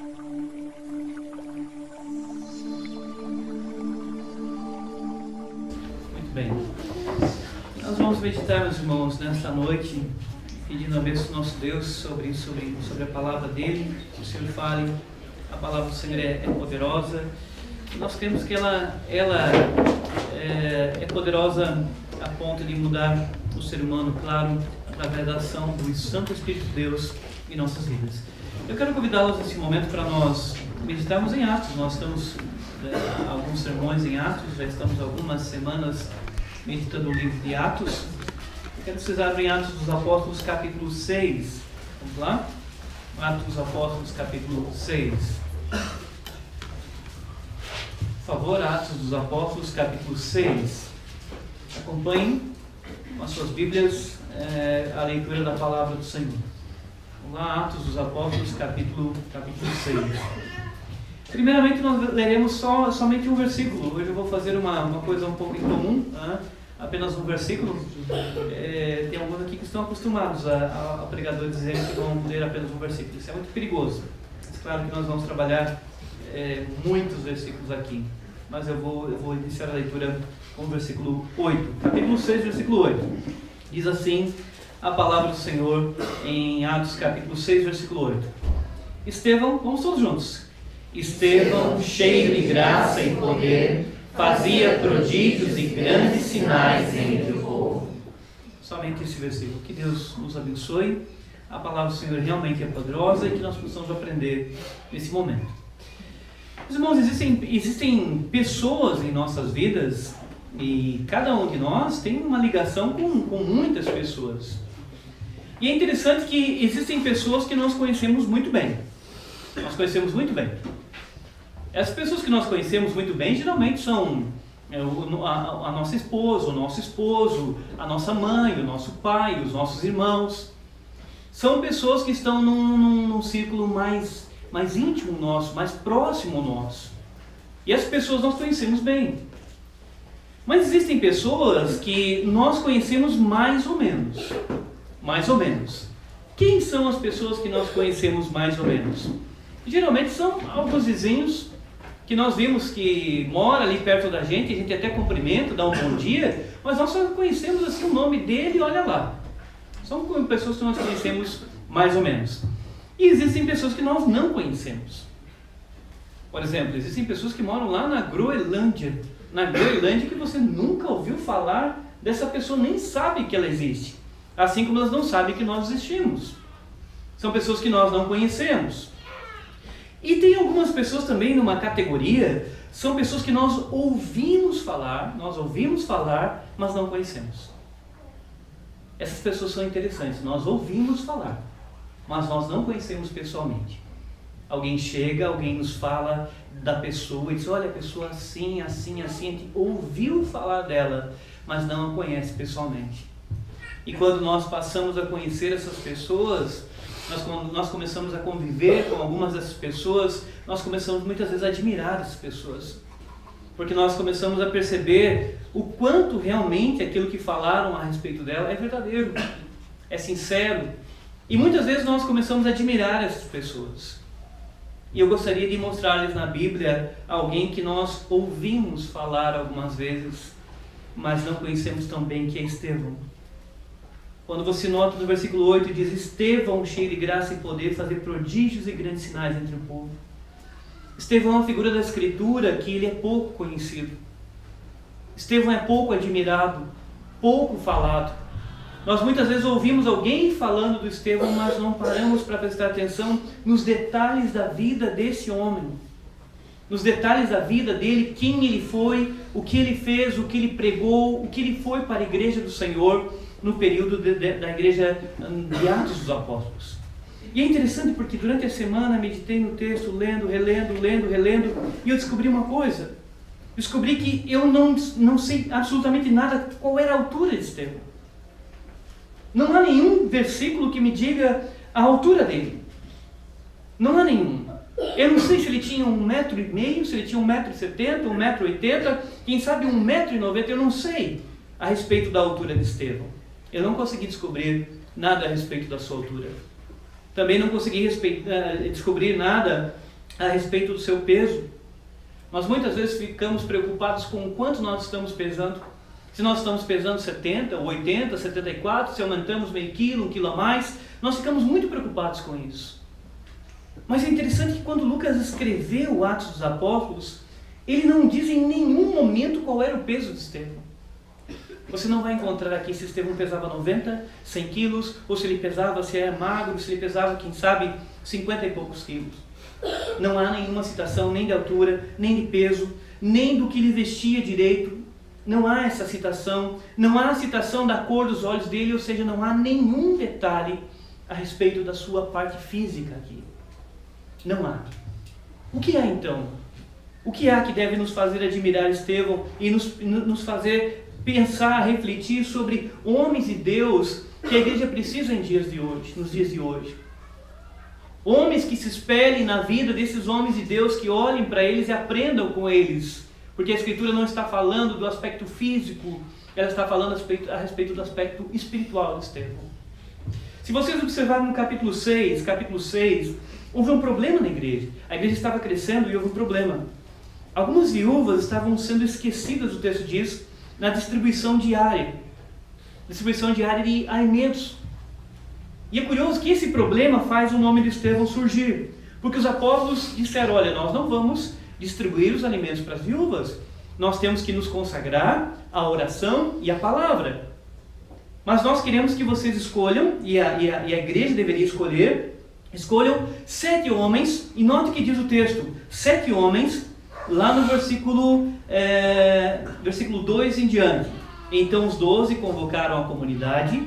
Muito bem. Nós vamos meditar, meus irmãos, nesta noite, pedindo a bênção do nosso Deus sobre a palavra dele, que o Senhor fale. A palavra do Senhor é poderosa. Nós cremos que ela é poderosa a ponto de mudar o ser humano, claro, através da ação do Santo Espírito de Deus em nossas vidas. Eu quero convidá-los nesse momento para nós meditarmos em Atos. Nós estamos alguns sermões em Atos, já estamos algumas semanas meditando o livro de Atos. Eu quero que vocês abrem Atos dos Apóstolos, capítulo 6. Vamos lá? Atos dos Apóstolos, capítulo 6. Por favor, Atos dos Apóstolos, capítulo 6. Acompanhem com as suas Bíblias a leitura da palavra do Senhor. Vamos lá, Atos dos Apóstolos, capítulo 6. Primeiramente, nós leremos somente um versículo. Hoje eu vou fazer uma coisa um pouco incomum, apenas um versículo. Tem alguns aqui que estão acostumados a pregadores dizerem que vão ler apenas um versículo. Isso é muito perigoso. Mas claro que nós vamos trabalhar muitos versículos aqui. Mas eu vou iniciar a leitura com o versículo 8. Capítulo 6, versículo 8. Diz assim a palavra do Senhor em Atos, capítulo 6, versículo 8. Estevão, vamos todos juntos. Estevão, cheio de graça e poder, fazia prodígios e grandes sinais entre o povo. Somente esse versículo. Que Deus nos abençoe. A palavra do Senhor realmente é poderosa e que nós possamos aprender nesse momento. Meus irmãos, existem pessoas em nossas vidas e cada um de nós tem uma ligação com muitas pessoas. E é interessante que existem pessoas que nós conhecemos muito bem. Nós conhecemos muito bem. Essas pessoas que nós conhecemos muito bem geralmente são a nossa esposa, o nosso esposo, a nossa mãe, o nosso pai, os nossos irmãos. São pessoas que estão num círculo mais íntimo nosso, mais próximo nosso. E essas pessoas nós conhecemos bem. Mas existem pessoas que nós conhecemos mais ou menos. Mais ou menos. Quem são as pessoas que nós conhecemos mais ou menos? Geralmente são alguns vizinhos que nós vimos que mora ali perto da gente, a gente até cumprimenta, dá um bom dia, mas nós só conhecemos assim o nome dele e olha lá. São pessoas que nós conhecemos mais ou menos. E existem pessoas que nós não conhecemos. Por exemplo, existem pessoas que moram lá na Groenlândia. Na Groenlândia que você nunca ouviu falar dessa pessoa, nem sabe que ela existe. Assim como elas não sabem que nós existimos. São pessoas que nós não conhecemos. E tem algumas pessoas também numa categoria, são pessoas que nós ouvimos falar, mas não conhecemos. Essas pessoas são interessantes, nós ouvimos falar, mas nós não conhecemos pessoalmente. Alguém chega, alguém nos fala da pessoa e diz, olha, a pessoa assim, assim, assim, a gente ouviu falar dela, mas não a conhece pessoalmente. E quando nós passamos a conhecer essas pessoas, quando nós começamos a conviver com algumas dessas pessoas, nós começamos muitas vezes a admirar essas pessoas. Porque nós começamos a perceber o quanto realmente aquilo que falaram a respeito dela é verdadeiro, é sincero. E muitas vezes nós começamos a admirar essas pessoas. E eu gostaria de mostrar-lhes na Bíblia alguém que nós ouvimos falar algumas vezes, mas não conhecemos tão bem, que é Estevão. Quando você nota no versículo 8, diz, Estevão, cheio de graça e poder, fazer prodígios e grandes sinais entre o povo. Estevão é uma figura da Escritura que ele é pouco conhecido. Estevão é pouco admirado, pouco falado. Nós muitas vezes ouvimos alguém falando do Estevão, mas não paramos para prestar atenção nos detalhes da vida desse homem. Nos detalhes da vida dele, quem ele foi, o que ele fez, o que ele pregou, o que ele foi para a igreja do Senhor no período da igreja de Atos dos Apóstolos. E é interessante porque durante a semana meditei no texto, lendo, relendo, e eu descobri uma coisa. Descobri que eu não sei absolutamente nada qual era a altura de Estevão. Não há nenhum versículo que me diga a altura dele. Não há nenhum. Eu não sei se ele tinha 1,5 metro, se ele tinha 1,70 m, 1,80 m, quem sabe 1,90 m, eu não sei a respeito da altura de Estevão. Eu não consegui descobrir nada a respeito da sua altura. Também não consegui descobrir nada a respeito do seu peso. Nós muitas vezes ficamos preocupados com o quanto nós estamos pesando. Se nós estamos pesando 70, 80, 74, se aumentamos meio quilo, 1 quilo a mais, nós ficamos muito preocupados com isso. Mas é interessante que quando Lucas escreveu Atos dos Apóstolos, ele não diz em nenhum momento qual era o peso de Estevão. Você não vai encontrar aqui se Estevão pesava 90, 100 quilos, ou se ele pesava, se era magro, se ele pesava, quem sabe, 50 e poucos quilos. Não há nenhuma citação nem de altura, nem de peso, nem do que ele vestia direito. Não há essa citação, não há a citação da cor dos olhos dele, ou seja, não há nenhum detalhe a respeito da sua parte física aqui. Não há. O que há então? O que há que deve nos fazer admirar Estevão e nos fazer pensar, refletir sobre homens de Deus que a igreja precisa nos dias de hoje? Homens que se espelhem na vida desses homens de Deus, que olhem para eles e aprendam com eles. Porque a Escritura não está falando do aspecto físico, ela está falando a respeito do aspecto espiritual de Estevão. Se vocês observarem no capítulo 6, houve um problema na igreja. A igreja estava crescendo e houve um problema. Algumas viúvas estavam sendo esquecidas, o texto diz, na distribuição diária de alimentos. E é curioso que esse problema faz o nome de Estevão surgir, porque os apóstolos disseram: olha, nós não vamos distribuir os alimentos para as viúvas, nós temos que nos consagrar à oração e à palavra. Mas nós queremos que vocês escolham, e a igreja deveria escolham 7 homens, e note que diz o texto, 7 homens, lá no versículo 2 em diante. Então os 12 convocaram a comunidade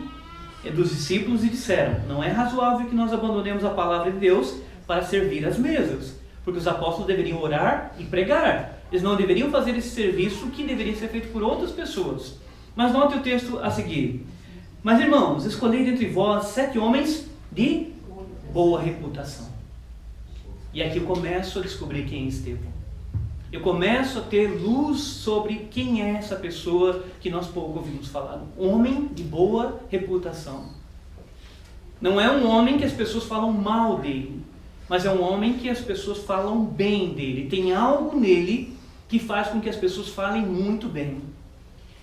dos discípulos e disseram: não é razoável que nós abandonemos a palavra de Deus para servir as mesas, porque os apóstolos deveriam orar e pregar. Eles não deveriam fazer esse serviço que deveria ser feito por outras pessoas. Mas note o texto a seguir: mas irmãos, escolhei dentre vós 7 homens de boa reputação. E aqui eu começo a descobrir quem é Estevão. Eu começo a ter luz sobre quem é essa pessoa que nós pouco ouvimos falar. Um homem de boa reputação. Não é um homem que as pessoas falam mal dele, mas é um homem que as pessoas falam bem dele. Tem algo nele que faz com que as pessoas falem muito bem.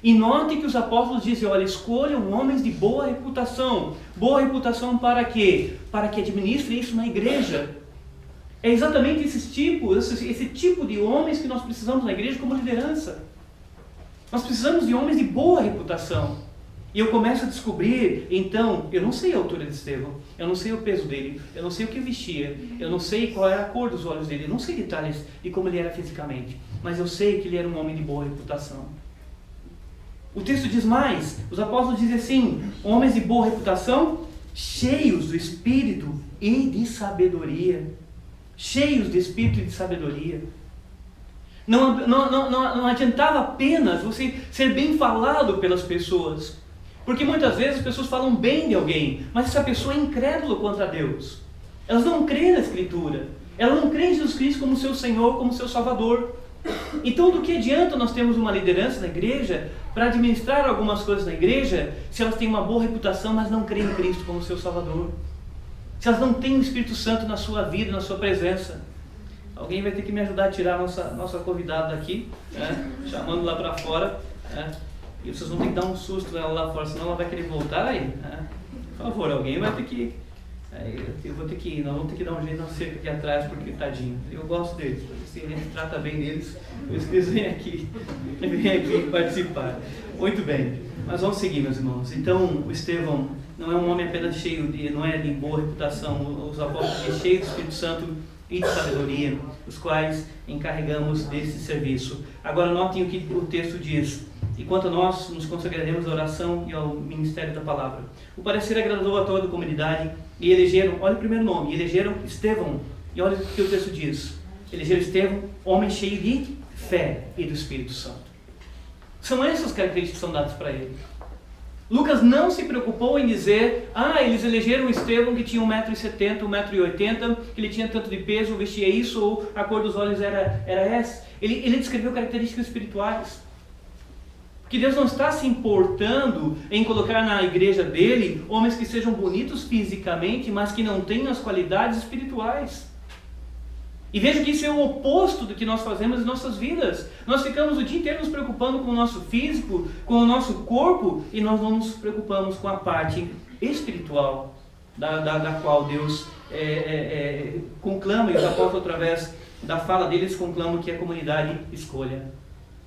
E note que os apóstolos dizem: olha, escolham homens de boa reputação. Boa reputação para quê? Para que administre isso na igreja. É exatamente esse tipo de homens que nós precisamos na igreja como liderança. Nós precisamos de homens de boa reputação. E eu começo a descobrir, então, eu não sei a altura de Estevão, eu não sei o peso dele, eu não sei o que vestia, eu não sei qual era a cor dos olhos dele, eu não sei detalhes de como ele era fisicamente, mas eu sei que ele era um homem de boa reputação. O texto diz mais, os apóstolos dizem assim: homens de boa reputação, cheios do Espírito e de sabedoria. Cheios de Espírito e de sabedoria. Não adiantava apenas você ser bem falado pelas pessoas, porque muitas vezes as pessoas falam bem de alguém, mas essa pessoa é incrédula contra Deus. Elas não creem na Escritura, elas não creem em Jesus Cristo como seu Senhor, como seu Salvador. Então, do que adianta nós termos uma liderança na igreja para administrar algumas coisas na igreja, se elas têm uma boa reputação, mas não creem em Cristo como seu Salvador? Se elas não têm o Espírito Santo na sua vida, na sua presença? Alguém vai ter que me ajudar a tirar a nossa convidada daqui, né? Chamando lá para fora, né? E vocês vão ter que dar um susto nela lá fora, senão ela vai querer voltar aí, né? Por favor, alguém vai ter que... eu vou ter que ir, nós vamos ter que dar um jeito na cerca aqui atrás, porque tadinho, eu gosto deles, se a gente trata bem deles, eles vêm aqui participar. Muito bem, mas vamos seguir, meus irmãos. Então, o Estevão não é um homem apenas não é de boa reputação, os apóstolos são cheios do Espírito Santo e de sabedoria, os quais encarregamos desse serviço. Agora notem o que o texto diz: e quanto a nós, nos consagraremos à oração e ao ministério da palavra. O parecer agradou a toda a comunidade e elegeram, olha o primeiro nome, elegeram Estevão. E olha o que o texto diz: elegeram Estevão, homem cheio de fé e do Espírito Santo. São essas características que são dadas para ele. Lucas não se preocupou em dizer: eles elegeram Estevão que tinha 1,70 m, 1,80 m, que ele tinha tanto de peso, vestia isso, ou a cor dos olhos era essa. Ele descreveu características espirituais. Porque Deus não está se importando em colocar na igreja dele homens que sejam bonitos fisicamente, mas que não tenham as qualidades espirituais. E veja que isso é o oposto do que nós fazemos em nossas vidas. Nós ficamos o dia inteiro nos preocupando com o nosso físico, com o nosso corpo, e nós não nos preocupamos com a parte espiritual, da qual Deus conclama, e os apóstolos, através da fala deles, conclamam que a comunidade escolha.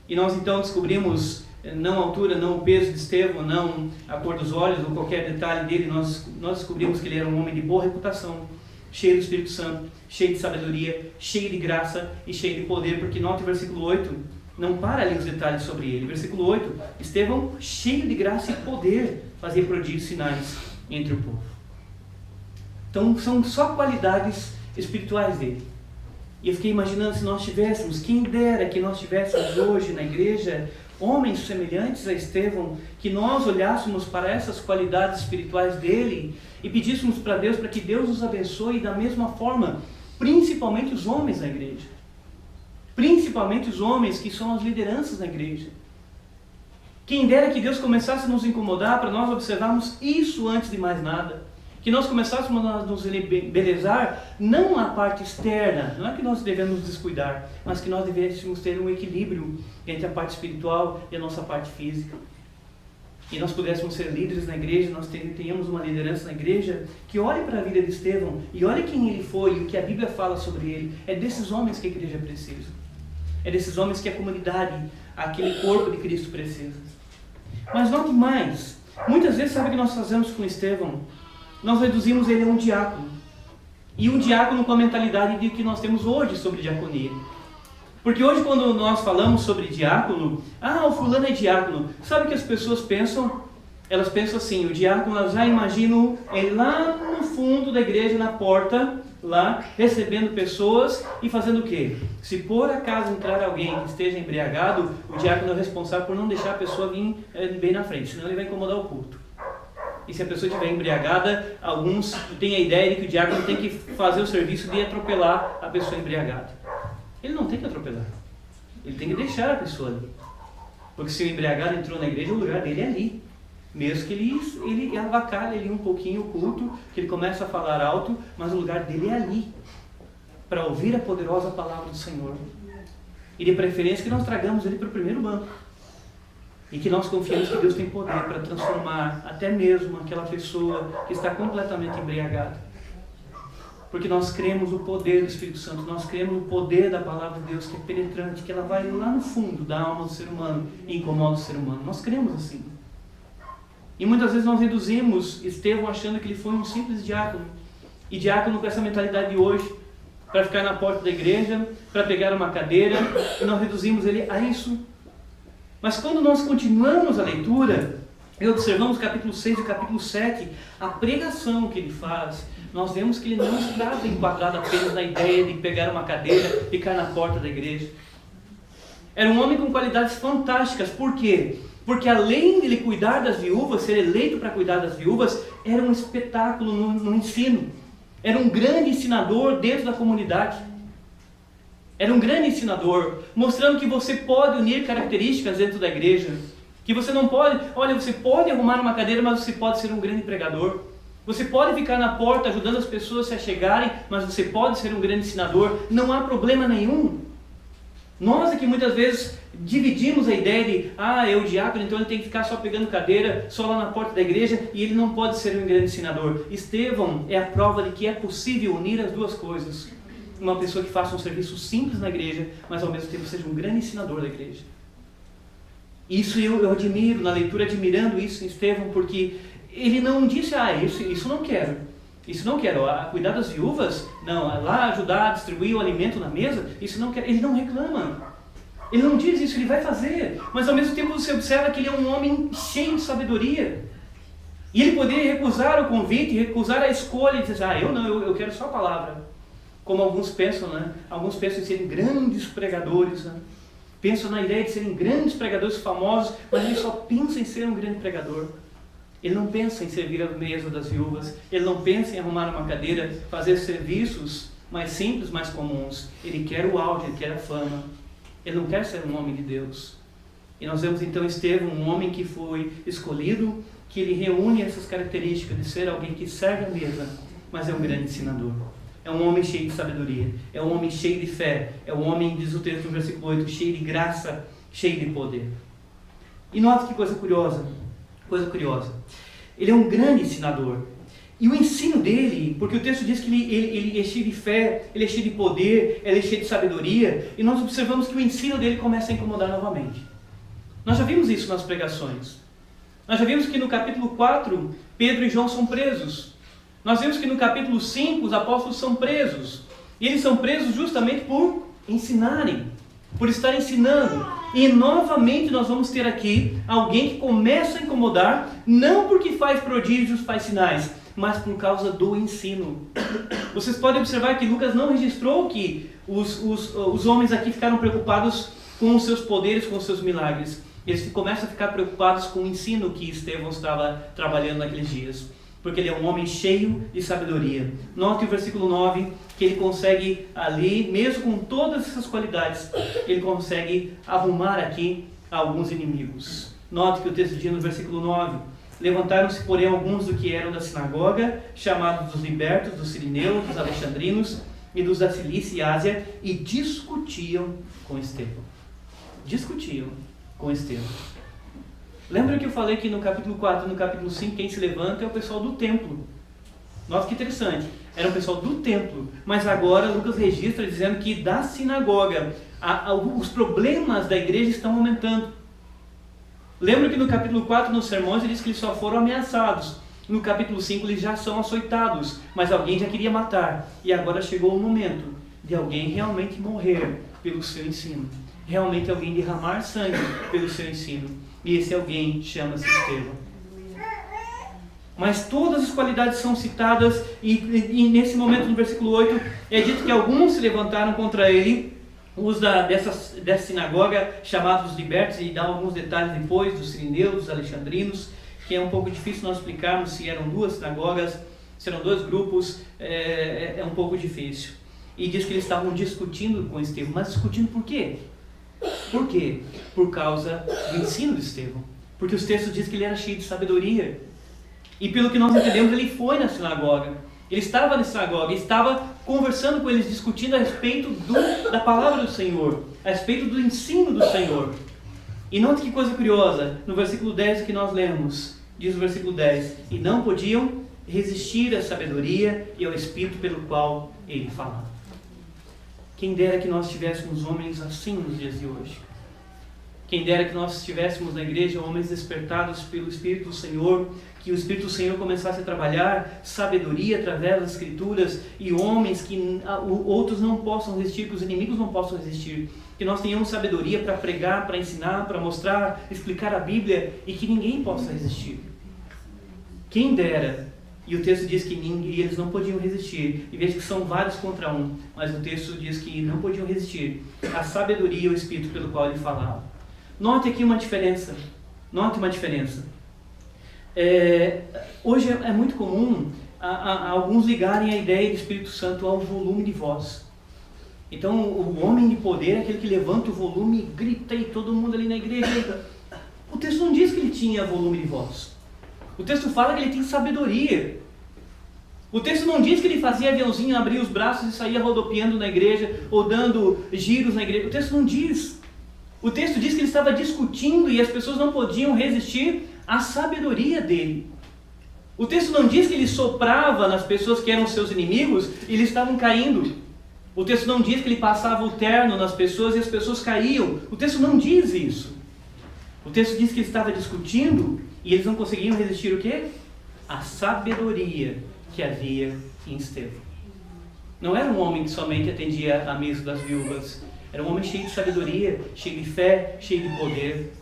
E nós então descobrimos, não a altura, não o peso de Estevão, não a cor dos olhos, ou qualquer detalhe dele, nós descobrimos que ele era um homem de boa reputação, cheio do Espírito Santo, cheio de sabedoria, cheio de graça e cheio de poder, porque nota o versículo 8, não para ali os detalhes sobre ele. Versículo 8, Estevão, cheio de graça e poder, fazia prodígios e sinais entre o povo. Então são só qualidades espirituais dele. E eu fiquei imaginando, se nós tivéssemos, quem dera que nós tivéssemos hoje na igreja homens semelhantes a Estevão, que nós olhássemos para essas qualidades espirituais dele e pedíssemos para Deus, para que Deus nos abençoe da mesma forma, principalmente os homens na igreja, principalmente os homens que são as lideranças na igreja. Quem dera que Deus começasse a nos incomodar para nós observarmos isso antes de mais nada, que nós começássemos a nos embelezar, não a parte externa, não é que nós devemos nos descuidar, mas que nós devêssemos ter um equilíbrio entre a parte espiritual e a nossa parte física. E nós pudéssemos ser líderes na igreja, nós tenhamos uma liderança na igreja que olhe para a vida de Estevão e olhe quem ele foi e o que a Bíblia fala sobre ele. É desses homens que a igreja precisa. É desses homens que a comunidade, aquele corpo de Cristo precisa. Mas note mais, muitas vezes sabe o que nós fazemos com Estevão? Nós reduzimos ele a um diácono. E um diácono com a mentalidade de que nós temos hoje sobre diaconia. Porque hoje quando nós falamos sobre diácono, o fulano é diácono. Sabe o que as pessoas pensam? Elas pensam assim, o diácono, elas já imaginam ele lá no fundo da igreja, na porta, lá, recebendo pessoas e fazendo o quê? Se por acaso entrar alguém que esteja embriagado, o diácono é o responsável por não deixar a pessoa vir bem na frente, senão ele vai incomodar o culto. E se a pessoa estiver embriagada, alguns têm a ideia de que o diácono tem que fazer o serviço de atropelar a pessoa embriagada. Ele não tem que atropelar. Ele tem que deixar a pessoa ali. Porque se o embriagado entrou na igreja, o lugar dele é ali. Mesmo que ele avacalhe ali um pouquinho o culto, que ele começa a falar alto, mas o lugar dele é ali. Para ouvir a poderosa palavra do Senhor. E de preferência que nós tragamos ele para o primeiro banco. E que nós confiamos que Deus tem poder para transformar até mesmo aquela pessoa que está completamente embriagada. Porque nós cremos no poder do Espírito Santo, nós cremos no poder da palavra de Deus que é penetrante, que ela vai lá no fundo da alma do ser humano e incomoda o ser humano. Nós cremos assim. E muitas vezes nós reduzimos Estevão achando que ele foi um simples diácono. E diácono com essa mentalidade de hoje, para ficar na porta da igreja, para pegar uma cadeira, e nós reduzimos ele a isso. Mas quando nós continuamos a leitura e observamos o capítulo 6 e o capítulo 7, a pregação que ele faz, nós vemos que ele não estava enquadrado apenas na ideia de pegar uma cadeira e ficar na porta da igreja. Era um homem com qualidades fantásticas. Por quê? Porque além de ele cuidar das viúvas, ser eleito para cuidar das viúvas, era um espetáculo no ensino. Era um grande ensinador dentro da comunidade. Era um grande ensinador, mostrando que você pode unir características dentro da igreja. Que você não pode, você pode arrumar uma cadeira, mas você pode ser um grande pregador. Você pode ficar na porta ajudando as pessoas a se achegarem, mas você pode ser um grande ensinador. Não há problema nenhum. Nós aqui muitas vezes dividimos a ideia de, é o diácono, então ele tem que ficar só pegando cadeira, só lá na porta da igreja, e ele não pode ser um grande ensinador. Estevão é a prova de que é possível unir as duas coisas. Uma pessoa que faça um serviço simples na igreja, mas ao mesmo tempo seja um grande ensinador da igreja. Isso eu admiro, na leitura, admirando isso em Estevão, porque ele não disse, isso não quero. Isso não quero. Cuidar das viúvas? Não. Lá ajudar a distribuir o alimento na mesa? Isso não quero. Ele não reclama. Ele não diz isso, ele vai fazer. Mas ao mesmo tempo você observa que ele é um homem cheio de sabedoria. E ele poderia recusar o convite, recusar a escolha e dizer, eu quero só a palavra. Como alguns pensam, né? Alguns pensam em serem grandes pregadores, né? Pensam na ideia de serem grandes pregadores famosos, mas ele só pensa em ser um grande pregador. Ele não pensa em servir a mesa das viúvas, ele não pensa em arrumar uma cadeira, fazer serviços mais simples, mais comuns. Ele quer o áudio, ele quer a fama. Ele não quer ser um homem de Deus. E nós vemos então Estevão, um homem que foi escolhido, que ele reúne essas características de ser alguém que serve a mesa, mas é um grande ensinador. É um homem cheio de sabedoria, é um homem cheio de fé, é um homem, diz o texto no versículo 8, cheio de graça, cheio de poder. E nota que coisa curiosa. Ele é um grande ensinador. E o ensino dele, porque o texto diz que ele é cheio de fé, ele é cheio de poder, ele é cheio de sabedoria, e nós observamos que o ensino dele começa a incomodar novamente. Nós já vimos isso nas pregações. Nós já vimos que no capítulo 4, Pedro e João são presos. Nós vimos que no capítulo 5, os apóstolos são presos. E eles são presos justamente por ensinarem, por estar ensinando. E novamente nós vamos ter aqui alguém que começa a incomodar, não porque faz prodígios, faz sinais, mas por causa do ensino. Vocês podem observar que Lucas não registrou que os homens aqui ficaram preocupados com os seus poderes, com os seus milagres. Eles começam a ficar preocupados com o ensino que Estevão estava trabalhando naqueles dias. Porque ele é um homem cheio de sabedoria. Note o versículo 9, que ele consegue ali, mesmo com todas essas qualidades, ele consegue arrumar aqui alguns inimigos. Note que o texto diz no versículo 9: levantaram-se, porém, alguns do que eram da sinagoga, chamados dos libertos, dos sirineus, dos alexandrinos e dos da Cilícia e Ásia, e discutiam com Estevão. Lembra que eu falei que no capítulo 4 e no capítulo 5 quem se levanta é o pessoal do templo. Nossa, que interessante. Era o pessoal do templo. Mas agora Lucas registra dizendo que da sinagoga os problemas da igreja estão aumentando. Lembra que no capítulo 4, nos sermões, ele diz que eles só foram ameaçados. No capítulo 5 eles já são açoitados. Mas alguém já queria matar. E agora chegou o momento de alguém realmente morrer pelo seu ensino. Realmente alguém derramar sangue pelo seu ensino. E esse alguém chama-se Estevão. Mas todas as qualidades são citadas e nesse momento, no versículo 8, é dito que alguns se levantaram contra ele, os dessa sinagoga, chamados libertos, e dá alguns detalhes depois, dos sirineus, dos alexandrinos, que é um pouco difícil nós explicarmos se eram duas sinagogas, se eram dois grupos, é um pouco difícil. E diz que eles estavam discutindo com Estevão. Mas discutindo por quê? Por quê? Por causa do ensino de Estevão. Porque os textos dizem que ele era cheio de sabedoria. E pelo que nós entendemos, ele foi na sinagoga. Ele estava na sinagoga, estava conversando com eles, discutindo a respeito da palavra do Senhor, a respeito do ensino do Senhor. E note que coisa curiosa, no versículo 10 que nós lemos, diz o versículo 10, e não podiam resistir à sabedoria e ao Espírito pelo qual ele falava. Quem dera que nós tivéssemos homens assim nos dias de hoje. Quem dera que nós tivéssemos na igreja homens despertados pelo Espírito do Senhor, que o Espírito do Senhor começasse a trabalhar sabedoria através das Escrituras, e homens que outros não possam resistir, que os inimigos não possam resistir. Que nós tenhamos sabedoria para pregar, para ensinar, para mostrar, explicar a Bíblia, e que ninguém possa resistir. Quem dera. E o texto diz que eles não podiam resistir. E veja que são vários contra um, mas o texto diz que não podiam resistir à sabedoria e ao Espírito pelo qual ele falava. Note aqui uma diferença. Hoje é muito comum alguns ligarem a ideia do Espírito Santo ao volume de voz. Então o homem de poder é aquele que levanta o volume e grita, e todo mundo ali na igreja. O texto não diz que ele tinha volume de voz. O texto fala que ele tem sabedoria. O texto não diz que ele fazia aviãozinho, abria os braços e saía rodopiando na igreja, ou dando giros na igreja. O texto não diz. O texto diz que ele estava discutindo e as pessoas não podiam resistir à sabedoria dele. O texto não diz que ele soprava nas pessoas que eram seus inimigos e eles estavam caindo. O texto não diz que ele passava o terno nas pessoas e as pessoas caíam. O texto não diz isso. O texto diz que ele estava discutindo e eles não conseguiam resistir o quê? A sabedoria que havia em Estevão. Não era um homem que somente atendia à mesa das viúvas. Era um homem cheio de sabedoria, cheio de fé, cheio de poder.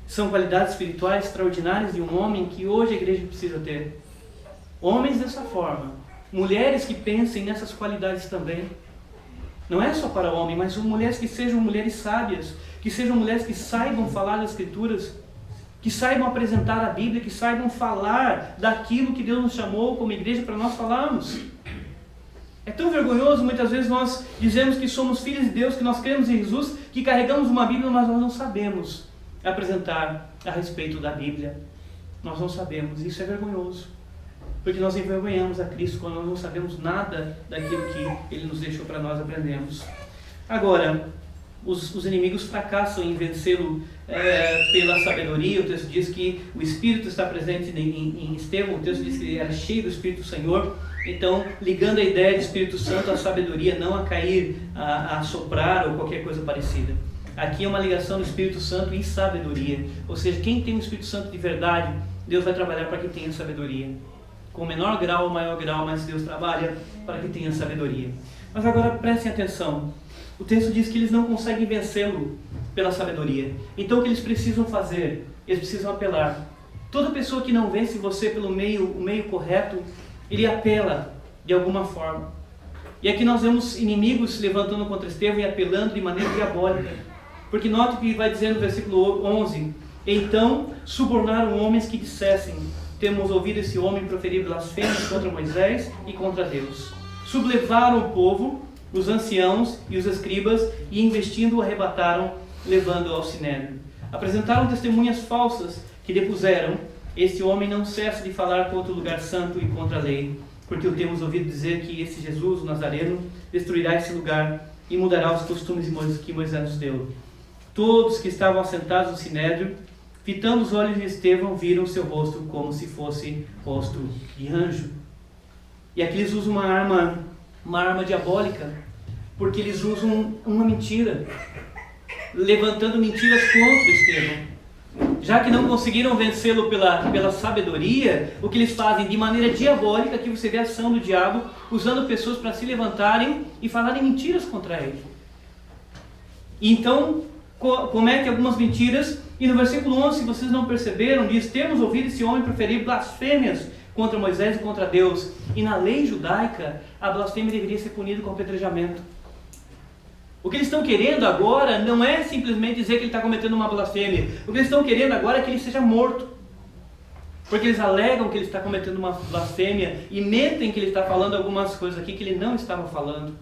São qualidades espirituais extraordinárias de um homem que hoje a igreja precisa ter. Homens dessa forma. Mulheres que pensem nessas qualidades também. Não é só para o homem, mas mulheres que sejam mulheres sábias, que sejam mulheres que saibam falar das Escrituras, que saibam apresentar a Bíblia, que saibam falar daquilo que Deus nos chamou como igreja para nós falarmos. É tão vergonhoso, muitas vezes nós dizemos que somos filhos de Deus, que nós cremos em Jesus, que carregamos uma Bíblia, mas nós não sabemos apresentar a respeito da Bíblia. Nós não sabemos, isso é vergonhoso. porque nós envergonhamos a Cristo quando nós não sabemos nada daquilo que Ele nos deixou para nós aprendermos. Agora, os inimigos fracassam em vencê-lo pela sabedoria. O texto diz que o Espírito está presente em Estevão. O texto diz que ele era cheio do Espírito do Senhor. Então, ligando a ideia de Espírito Santo à sabedoria, não a cair, a soprar ou qualquer coisa parecida. Aqui é uma ligação do Espírito Santo e sabedoria. Ou seja, quem tem o Espírito Santo de verdade, Deus vai trabalhar para que tenha sabedoria. Com menor grau ou maior grau, mas Deus trabalha para que tenha sabedoria. Mas agora prestem atenção. O texto diz que eles não conseguem vencê-lo pela sabedoria. Então o que eles precisam fazer? Eles precisam apelar. Toda pessoa que não vence você pelo o meio correto, ele apela de alguma forma. E aqui nós vemos inimigos se levantando contra Estevão e apelando de maneira diabólica. Porque note que vai dizer no versículo 11: então subornaram homens que dissessem: temos ouvido esse homem proferir blasfêmias contra Moisés e contra Deus. Sublevaram o povo, os anciãos e os escribas, e investindo o arrebataram, levando-o ao sinédrio. Apresentaram testemunhas falsas que depuseram: este homem não cessa de falar contra o lugar santo e contra a lei, porque o temos ouvido dizer que esse Jesus, o Nazareno, destruirá esse lugar e mudará os costumes que Moisés nos deu. Todos que estavam assentados no sinédrio, fitando os olhos de Estevão, viram seu rosto como se fosse rosto de anjo. E aqui eles usam uma arma diabólica, porque eles usam uma mentira, levantando mentiras contra Estevão. Já que não conseguiram vencê-lo pela sabedoria, o que eles fazem de maneira diabólica, que você vê a ação do diabo, usando pessoas para se levantarem e falarem mentiras contra ele. Então, comete algumas mentiras, e no versículo 11, se vocês não perceberam, diz: temos ouvido esse homem proferir blasfêmias contra Moisés e contra Deus. E na lei judaica, a blasfêmia deveria ser punida com apedrejamento. O que eles estão querendo agora não é simplesmente dizer que ele está cometendo uma blasfêmia. O que eles estão querendo agora é que ele seja morto. Porque eles alegam que ele está cometendo uma blasfêmia e mentem que ele está falando algumas coisas aqui que ele não estava falando.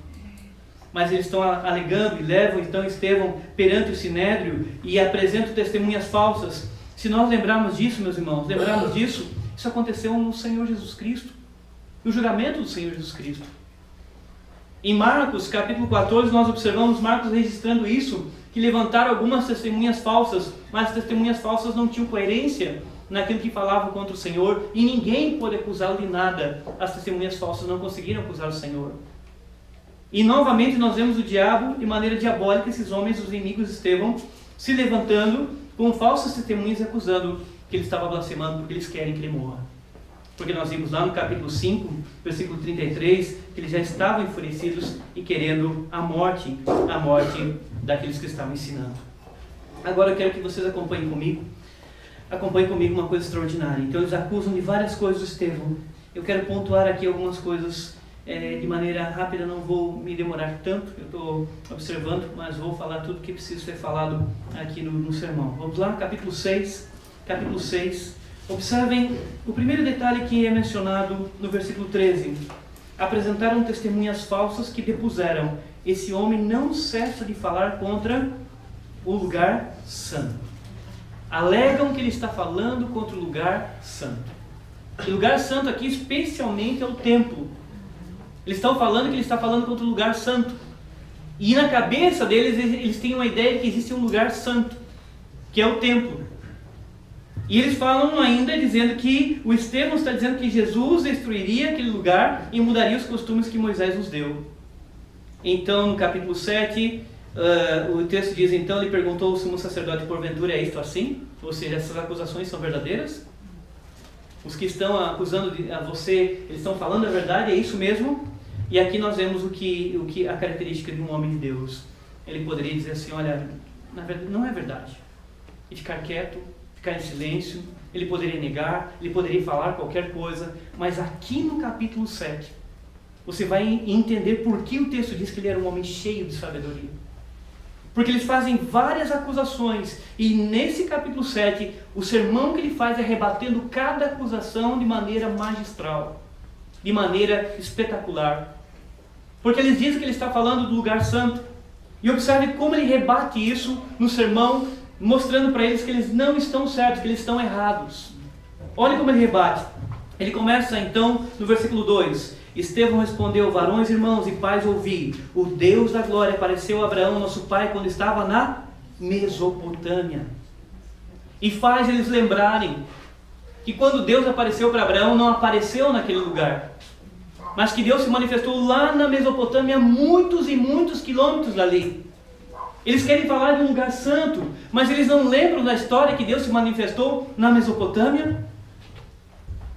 Mas eles estão alegando e levam então Estevão perante o sinédrio e apresentam testemunhas falsas. Se nós lembrarmos disso, meus irmãos, isso aconteceu no Senhor Jesus Cristo, no julgamento do Senhor Jesus Cristo. Em Marcos, capítulo 14, nós observamos Marcos registrando isso, que levantaram algumas testemunhas falsas, mas as testemunhas falsas não tinham coerência naquilo que falavam contra o Senhor, e ninguém pôde acusá-lo de nada. As testemunhas falsas não conseguiram acusar o Senhor. E novamente nós vemos o diabo, de maneira diabólica, esses homens, os inimigos de Estevão, se levantando com falsas testemunhas e acusando que ele estava blasfemando porque eles querem que ele morra. Porque nós vimos lá no capítulo 5, versículo 33, que eles já estavam enfurecidos e querendo a morte daqueles que estavam ensinando. Agora eu quero que vocês acompanhem comigo uma coisa extraordinária. Então eles acusam de várias coisas o Estevão. Eu quero pontuar aqui algumas coisas de maneira rápida, não vou me demorar tanto, eu estou observando, mas vou falar tudo que precisa ser falado aqui no sermão. Vamos lá, capítulo 6. Observem o primeiro detalhe que é mencionado no versículo 13. Apresentaram testemunhas falsas que depuseram: esse homem não cessa de falar contra o lugar santo. Alegam que ele está falando contra o lugar santo. E lugar santo aqui especialmente é o templo. Eles estão falando que ele está falando contra o lugar santo. E na cabeça deles, eles têm uma ideia de que existe um lugar santo, que é o templo. E eles falam ainda dizendo que o Estevão está dizendo que Jesus destruiria aquele lugar e mudaria os costumes que Moisés nos deu. Então, no capítulo 7, o texto diz: então ele perguntou ao sumo sacerdote: porventura é isto assim? Ou seja, essas acusações são verdadeiras? Os que estão acusando a você, eles estão falando a verdade, é isso mesmo? E aqui nós vemos a característica de um homem de Deus. Ele poderia dizer assim: olha, na verdade, não é verdade. E ficar quieto, ficar em silêncio. Ele poderia negar, ele poderia falar qualquer coisa. Mas aqui no capítulo 7, você vai entender por que o texto diz que ele era um homem cheio de sabedoria. Porque eles fazem várias acusações, e nesse capítulo 7, o sermão que ele faz é rebatendo cada acusação de maneira magistral, de maneira espetacular. Porque eles dizem que ele está falando do lugar santo, e observe como ele rebate isso no sermão, mostrando para eles que eles não estão certos, que eles estão errados. Olha como ele rebate. Ele começa então no versículo 2. Estevão respondeu: varões, irmãos e pais, ouvi. O Deus da glória apareceu a Abraão, nosso pai, quando estava na Mesopotâmia. E faz eles lembrarem que quando Deus apareceu para Abraão, não apareceu naquele lugar, mas que Deus se manifestou lá na Mesopotâmia, muitos e muitos quilômetros dali. Eles querem falar de um lugar santo, mas eles não lembram da história que Deus se manifestou na Mesopotâmia.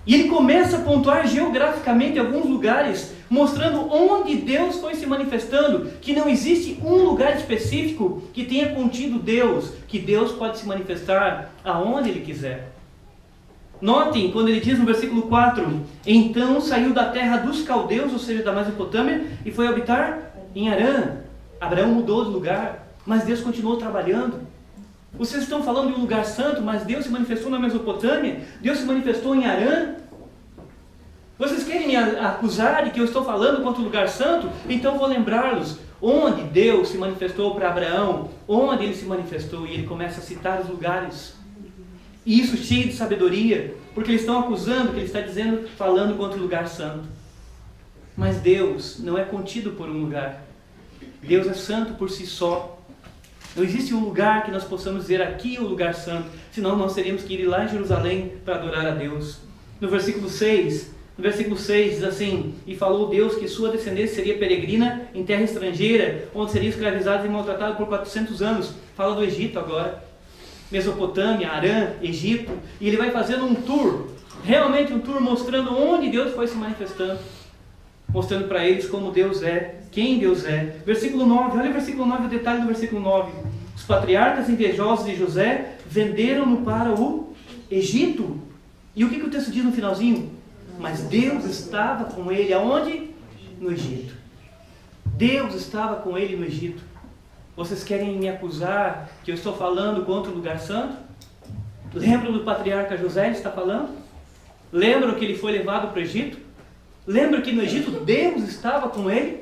E ele começa a pontuar geograficamente alguns lugares, mostrando onde Deus foi se manifestando, que não existe um lugar específico que tenha contido Deus, que Deus pode se manifestar aonde Ele quiser. Notem, quando ele diz no versículo 4, então saiu da terra dos caldeus, ou seja, da Mesopotâmia, e foi habitar em Harã. Abraão mudou de lugar, mas Deus continuou trabalhando. Vocês estão falando de um lugar santo, mas Deus se manifestou na Mesopotâmia, Deus se manifestou em Harã. Vocês querem me acusar de que eu estou falando contra o lugar santo? Então vou lembrá-los onde Deus se manifestou para Abraão, onde Ele se manifestou, e ele começa a citar os lugares. E isso cheio de sabedoria, porque eles estão acusando, que ele está dizendo, falando contra o lugar santo. Mas Deus não é contido por um lugar. Deus é santo por si só. Não existe um lugar que nós possamos dizer aqui é o lugar santo, senão nós teríamos que ir lá em Jerusalém para adorar a Deus. No versículo 6 diz assim: e falou Deus que sua descendência seria peregrina em terra estrangeira, onde seria escravizada e maltratada por 400 anos. Fala do Egito agora. Mesopotâmia, Harã, Egito. E ele vai fazendo um tour, realmente um tour mostrando onde Deus foi se manifestando, mostrando para eles como Deus é, quem Deus é. Versículo 9, olha o versículo 9, o detalhe do versículo 9. Os patriarcas invejosos de José venderam-no para o Egito. E o que o texto diz no finalzinho? Mas Deus estava com ele aonde? No Egito. Deus estava com ele no Egito. Vocês querem me acusar que eu estou falando contra o lugar santo? Lembram do patriarca José, ele está falando? Lembram que ele foi levado para o Egito? Lembram que no Egito Deus estava com ele?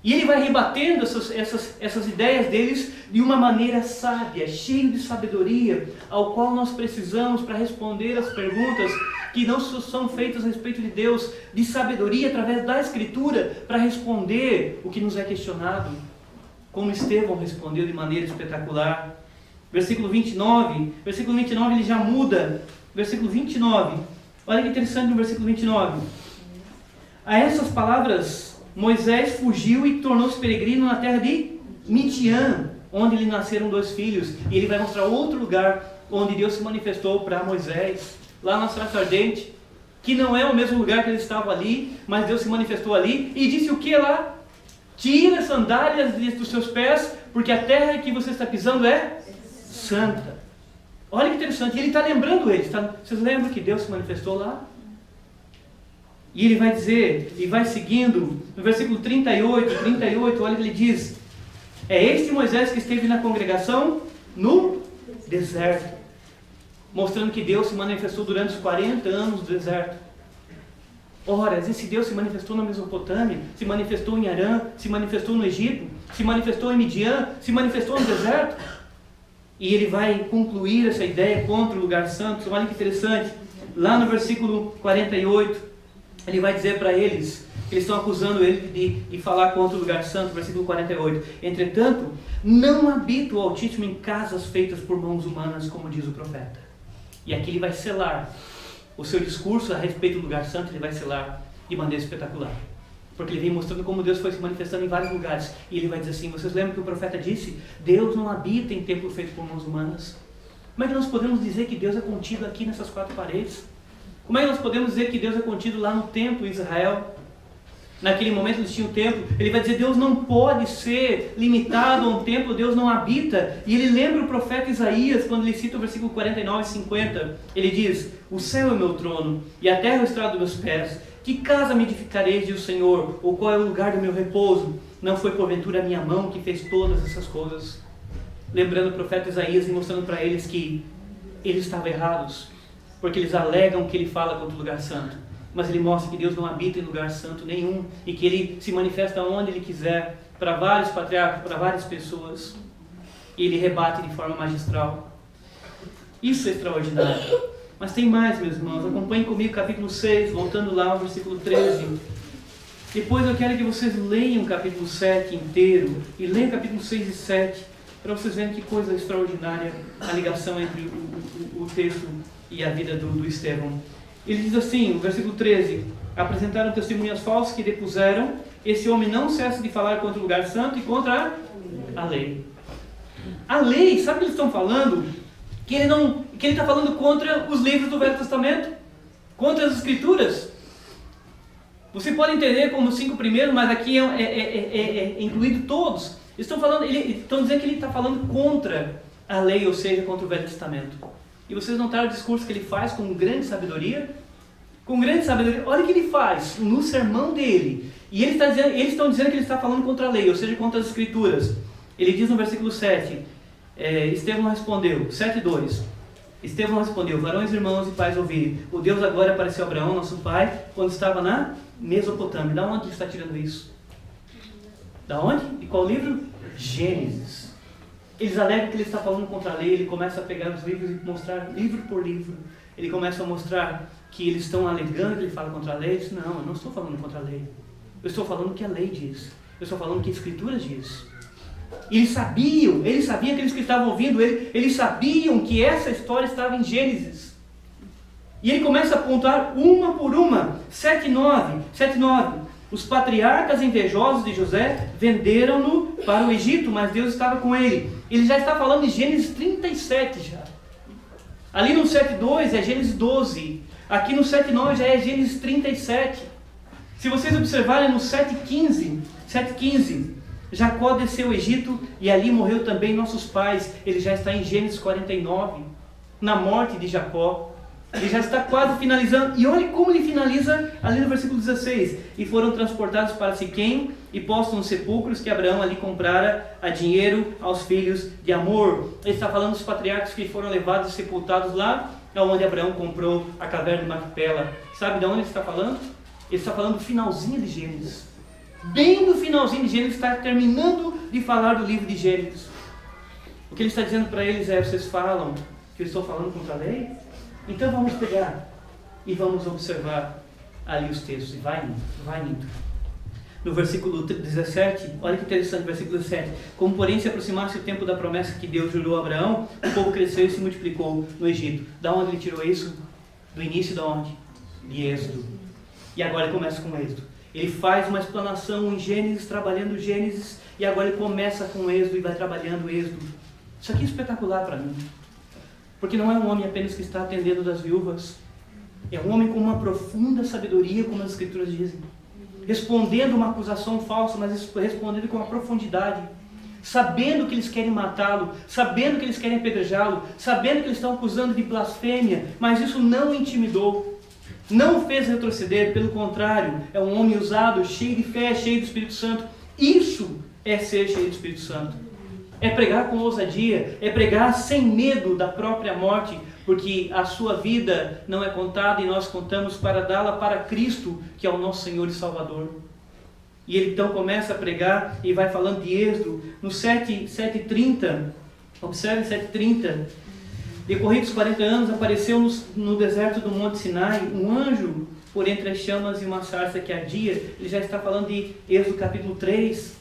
E ele vai rebatendo essas ideias deles de uma maneira sábia, cheia de sabedoria, ao qual nós precisamos para responder as perguntas que não são feitas a respeito de Deus, de sabedoria através da Escritura, para responder o que nos é questionado, como Estevão respondeu de maneira espetacular. Versículo 29 ele já muda. Versículo 29, olha que interessante no versículo 29. A essas palavras Moisés fugiu e tornou-se peregrino na terra de Midian, onde lhe nasceram 2 filhos. E ele vai mostrar outro lugar onde Deus se manifestou para Moisés, lá na sarça ardente, que não é o mesmo lugar que ele estava ali, mas Deus se manifestou ali e disse o que lá? Tira as sandálias dos seus pés, porque a terra que você está pisando é santa. Olha que interessante, ele está lembrando eles. Vocês lembram que Deus se manifestou lá? E ele vai dizer, e vai seguindo, no versículo 38, olha que ele diz: é este Moisés que esteve na congregação no deserto, mostrando que Deus se manifestou durante os 40 anos do deserto. Ora, esse Deus se manifestou na Mesopotâmia, se manifestou em Harã, se manifestou no Egito, se manifestou em Midian, se manifestou no deserto. E ele vai concluir essa ideia contra o lugar santo. Olha que interessante, lá no versículo 48, ele vai dizer para eles, que eles estão acusando ele de falar contra o lugar santo, versículo 48. Entretanto, não habita o Altíssimo em casas feitas por mãos humanas, como diz o profeta. E aqui ele vai selar o seu discurso a respeito do lugar santo, ele vai selar de maneira espetacular. Porque ele vem mostrando como Deus foi se manifestando em vários lugares. E ele vai dizer assim: vocês lembram que o profeta disse? Deus não habita em templo feito por mãos humanas. Como é que nós podemos dizer que Deus é contido aqui nessas 4 paredes? Como é que nós podemos dizer que Deus é contido lá no templo em Israel? Naquele momento eles tinham o templo. Ele vai dizer: Deus não pode ser limitado a um templo, Deus não habita. E ele lembra o profeta Isaías, quando ele cita o versículo 49 e 50. Ele diz: o céu é meu trono, e a terra é o estrado dos meus pés. Que casa me edificareis, diz o Senhor? Ou qual é o lugar do meu repouso? Não foi porventura a minha mão que fez todas essas coisas? Lembrando o profeta Isaías e mostrando para eles que eles estavam errados, porque eles alegam que ele fala contra o lugar santo, mas ele mostra que Deus não habita em lugar santo nenhum, e que ele se manifesta onde ele quiser, para vários patriarcas, para várias pessoas, e ele rebate de forma magistral. Isso é extraordinário. Mas tem mais, meus irmãos. Acompanhem comigo capítulo 6, voltando lá ao versículo 13. Depois eu quero que vocês leiam o capítulo 7 inteiro e leiam o capítulo 6 e 7, para vocês verem que coisa extraordinária a ligação entre o texto e a vida do Estevão. Ele diz assim, no versículo 13: apresentaram testemunhas falsas que depuseram, esse homem não cessa de falar contra o lugar santo e contra a lei. A lei, sabe o que eles estão falando? Que ele está falando contra os livros do Velho Testamento, contra as Escrituras. Você pode entender como os 5 primeiros, mas aqui é incluído todos. Eles estão dizendo que ele está falando contra a lei, ou seja, contra o Velho Testamento. E vocês notaram o discurso que ele faz com grande sabedoria? Com grande sabedoria. Olha o que ele faz no sermão dele. E eles estão dizendo que ele está falando contra a lei, ou seja, contra as Escrituras. Ele diz no versículo 7, Estevão respondeu, 7:2. Estevão respondeu: varões, irmãos e pais, ouvirem. O Deus agora apareceu a Abraão, nosso pai, quando estava na Mesopotâmia. Da onde ele está tirando isso? Da onde? De qual livro? Gênesis. Eles alegam que ele está falando contra a lei. Ele começa a pegar os livros e mostrar livro por livro. Ele começa a mostrar que eles estão alegando que ele fala contra a lei. Ele diz: não, eu não estou falando contra a lei. Eu estou falando o que a lei diz. Eu estou falando o que a Escritura diz. E eles sabiam aqueles que estavam ouvindo ele, eles sabiam que essa história estava em Gênesis. E ele começa a apontar uma por uma. 7:9. Os patriarcas invejosos de José venderam-no para o Egito, mas Deus estava com ele. Ele já está falando de Gênesis 37 já. Ali no 7:2 é Gênesis 12. Aqui no 7:9 já é Gênesis 37. Se vocês observarem no 7:15, Jacó desceu ao Egito e ali morreu também nossos pais. Ele já está em Gênesis 49, na morte de Jacó. Ele já está quase finalizando. E olha como ele finaliza ali no versículo 16. E foram transportados para Siquém e postos nos sepulcros que Abraão ali comprara a dinheiro aos filhos de Amor. Ele está falando dos patriarcas que foram levados e sepultados lá onde Abraão comprou a caverna de Macpela. Sabe de onde ele está falando? Ele está falando do finalzinho de Gênesis. Bem no finalzinho de Gênesis, está terminando de falar do livro de Gênesis. O que ele está dizendo para eles é: vocês falam que eu estou falando contra a lei? Então vamos pegar e vamos observar ali os textos. E vai indo. No versículo 17, olha que interessante, versículo 17. Como porém se aproximasse o tempo da promessa que Deus jurou a Abraão, o povo cresceu e se multiplicou no Egito. Da onde ele tirou isso? Do início de onde? De Êxodo. E agora ele começa com Êxodo. Ele faz uma explanação em Gênesis, trabalhando Gênesis, e agora ele começa com Êxodo e vai trabalhando Êxodo. Isso aqui é espetacular para mim. Porque não é um homem apenas que está atendendo das viúvas. É um homem com uma profunda sabedoria, como as Escrituras dizem. Respondendo uma acusação falsa, mas respondendo com uma profundidade. Sabendo que eles querem matá-lo, sabendo que eles querem apedrejá-lo, sabendo que eles estão acusando de blasfêmia, mas isso não o intimidou. Não o fez retroceder, pelo contrário, é um homem usado, cheio de fé, cheio do Espírito Santo. Isso é ser cheio do Espírito Santo. É pregar com ousadia, é pregar sem medo da própria morte, porque a sua vida não é contada e nós contamos para dá-la para Cristo, que é o nosso Senhor e Salvador. E ele então começa a pregar e vai falando de Êxodo. No 7:30, observe 7:30. Decorridos 40 anos, apareceu no deserto do Monte Sinai um anjo por entre as chamas e uma sarça que ardia. Ele já está falando de Êxodo capítulo 3.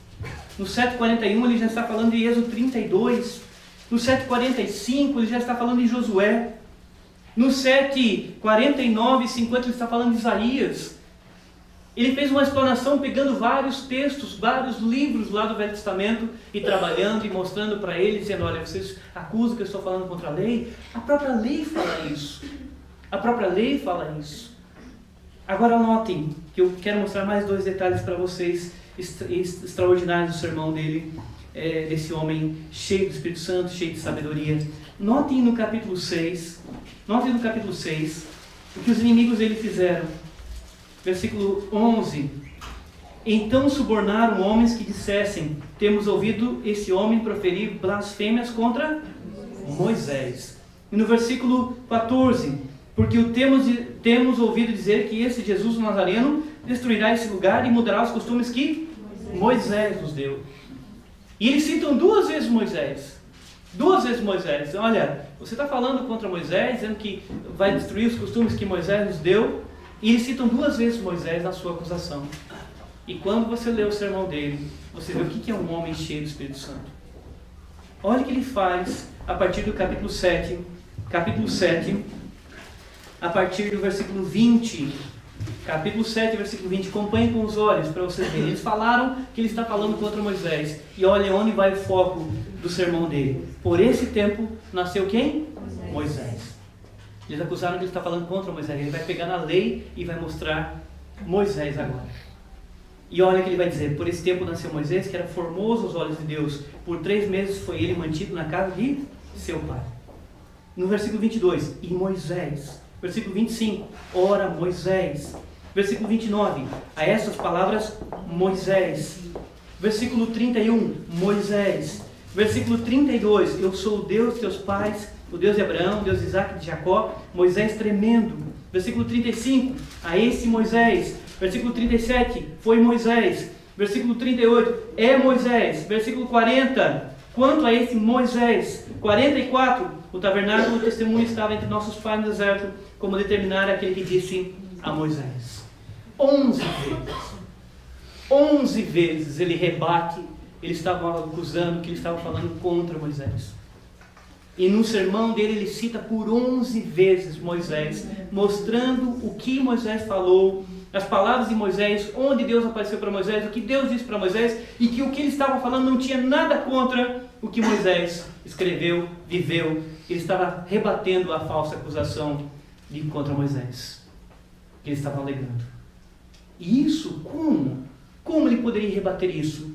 No 7:41 ele já está falando de Êxodo 32. No 7:45 ele já está falando de Josué. No 7:49 e 50 ele está falando de Isaías. Ele fez uma explanação pegando vários textos, vários livros lá do Velho Testamento e trabalhando e mostrando para eles, dizendo: olha, vocês acusam que eu estou falando contra a lei? A própria lei fala isso. A própria lei fala isso. Agora notem que eu quero mostrar mais 2 detalhes para vocês extraordinários do sermão dele, desse homem cheio do Espírito Santo, cheio de sabedoria. Notem no capítulo 6, o que os inimigos dele fizeram. Versículo 11. Então subornaram homens que dissessem: temos ouvido esse homem proferir blasfêmias contra Moisés. E no versículo 14: porque o temos ouvido dizer que esse Jesus o Nazareno destruirá esse lugar e mudará os costumes que Moisés nos deu. E eles citam 2 vezes Moisés. 2 vezes Moisés. Olha, você está falando contra Moisés, dizendo que vai destruir os costumes que Moisés nos deu. E eles citam 2 vezes Moisés na sua acusação. E quando você lê o sermão dele, você vê o que é um homem cheio do Espírito Santo. Olha o que ele faz a partir do capítulo 7. Capítulo 7, a partir do versículo 20. Capítulo 7, versículo 20. Acompanhe com os olhos para vocês verem. Eles falaram que ele está falando contra Moisés. E olha onde vai o foco do sermão dele. Por esse tempo nasceu quem? Moisés. Eles acusaram que ele está falando contra Moisés. Ele vai pegar na lei e vai mostrar Moisés agora. E olha o que ele vai dizer. Por esse tempo nasceu Moisés, que era formoso aos olhos de Deus. Por 3 meses foi ele mantido na casa de seu pai. No versículo 22, e Moisés. Versículo 25, ora Moisés. Versículo 29, a essas palavras, Moisés. Versículo 31, Moisés. Versículo 32, eu sou o Deus de teus pais, o Deus de Abraão, o Deus de Isaac e de Jacó. Moisés tremendo. Versículo 35, a esse Moisés. Versículo 37, foi Moisés. Versículo 38, é Moisés. Versículo 40, quanto a esse Moisés. 44, o tabernáculo do testemunho estava entre nossos pais no deserto, como determinar aquele que disse a Moisés. 11 vezes. 11 vezes ele rebate, eles estavam acusando que ele estava falando contra Moisés. E no sermão dele ele cita por 11 vezes Moisés, mostrando o que Moisés falou, as palavras de Moisés, onde Deus apareceu para Moisés, o que Deus disse para Moisés, e que o que ele estava falando não tinha nada contra o que Moisés escreveu, viveu. Ele estava rebatendo a falsa acusação contra Moisés, que ele estava alegando. E isso, como? Como ele poderia rebater isso?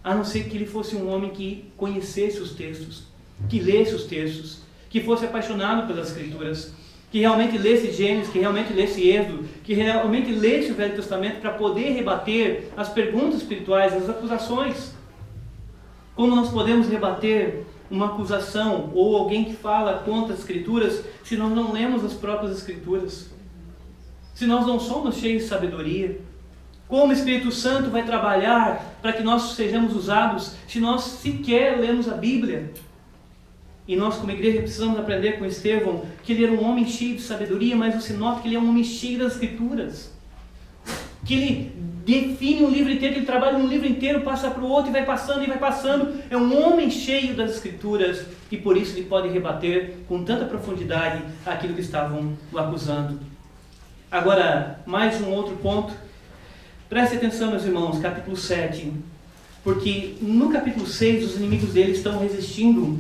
A não ser que ele fosse um homem que conhecesse os textos, que lesse os textos, que fosse apaixonado pelas Escrituras, que realmente lesse Gênesis, que realmente lesse Êxodo, que realmente lesse o Velho Testamento para poder rebater as perguntas espirituais, as acusações. Como nós podemos rebater uma acusação ou alguém que fala contra as Escrituras se nós não lemos as próprias Escrituras? Se nós não somos cheios de sabedoria? Como o Espírito Santo vai trabalhar para que nós sejamos usados se nós sequer lemos a Bíblia? E nós, como igreja, precisamos aprender com Estevão que ele era um homem cheio de sabedoria, mas você nota que ele é um homem cheio das Escrituras. Que ele define um livro inteiro, que ele trabalha um livro inteiro, passa para o outro e vai passando e vai passando. É um homem cheio das Escrituras e por isso ele pode rebater com tanta profundidade aquilo que estavam o acusando. Agora, mais um outro ponto. Preste atenção, meus irmãos, capítulo 7. Porque no capítulo 6 os inimigos dele estão resistindo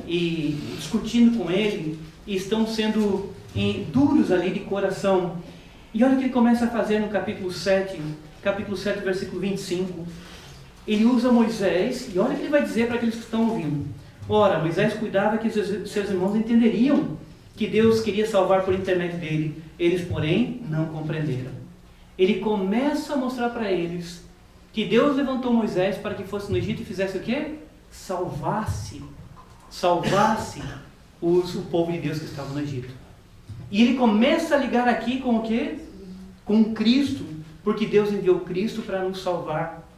e discutindo com ele e estão sendo duros ali de coração. E olha o que ele começa a fazer no capítulo 7, versículo 25. Ele usa Moisés, e olha o que ele vai dizer para aqueles que estão ouvindo. Ora, Moisés cuidava que seus irmãos entenderiam que Deus queria salvar por intermédio dele. Eles, porém, não compreenderam. Ele começa a mostrar para eles que Deus levantou Moisés para que fosse no Egito e fizesse o quê? Salvasse o povo de Deus que estava no Egito. E ele começa a ligar aqui com o quê? Com Cristo, porque Deus enviou Cristo para nos salvar.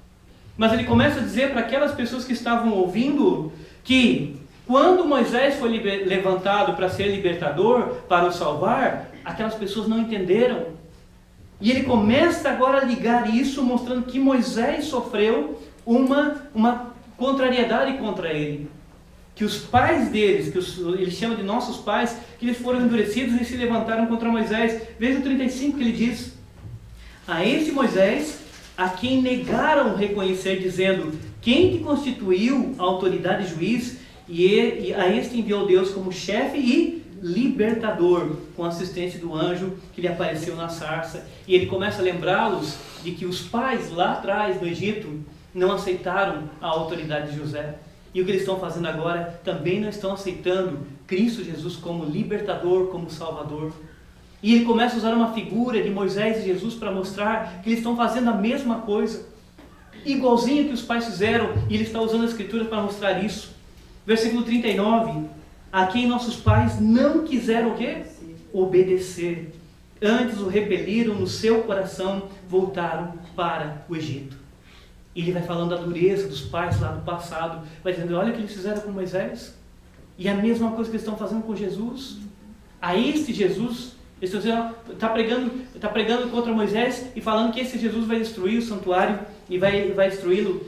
Mas ele começa a dizer para aquelas pessoas que estavam ouvindo que quando Moisés foi levantado para ser libertador, para o salvar, aquelas pessoas não entenderam. E ele começa agora a ligar isso, mostrando que Moisés sofreu uma contrariedade contra ele. Que os pais deles, ele chama de nossos pais, que eles foram endurecidos e se levantaram contra Moisés. Veja o 35 que ele diz: a esse Moisés, a quem negaram reconhecer, dizendo, quem te constituiu a autoridade juiz, e a este enviou Deus como chefe e libertador, com a assistência do anjo que lhe apareceu na sarça. E ele começa a lembrá-los de que os pais lá atrás no Egito não aceitaram a autoridade de José. E o que eles estão fazendo agora, também não estão aceitando Cristo Jesus como libertador, como salvador. E ele começa a usar uma figura de Moisés e Jesus para mostrar que eles estão fazendo a mesma coisa, igualzinho que os pais fizeram, e ele está usando a Escritura para mostrar isso. Versículo 39, a quem nossos pais não quiseram o quê? Obedecer. Antes o repeliram no seu coração, voltaram para o Egito. E ele vai falando da dureza dos pais lá do passado, vai dizendo, olha o que eles fizeram com Moisés, E a mesma coisa que eles estão fazendo com Jesus. A este Jesus, eles estão dizendo, está pregando contra Moisés e falando que esse Jesus vai destruir o santuário e vai destruí-lo,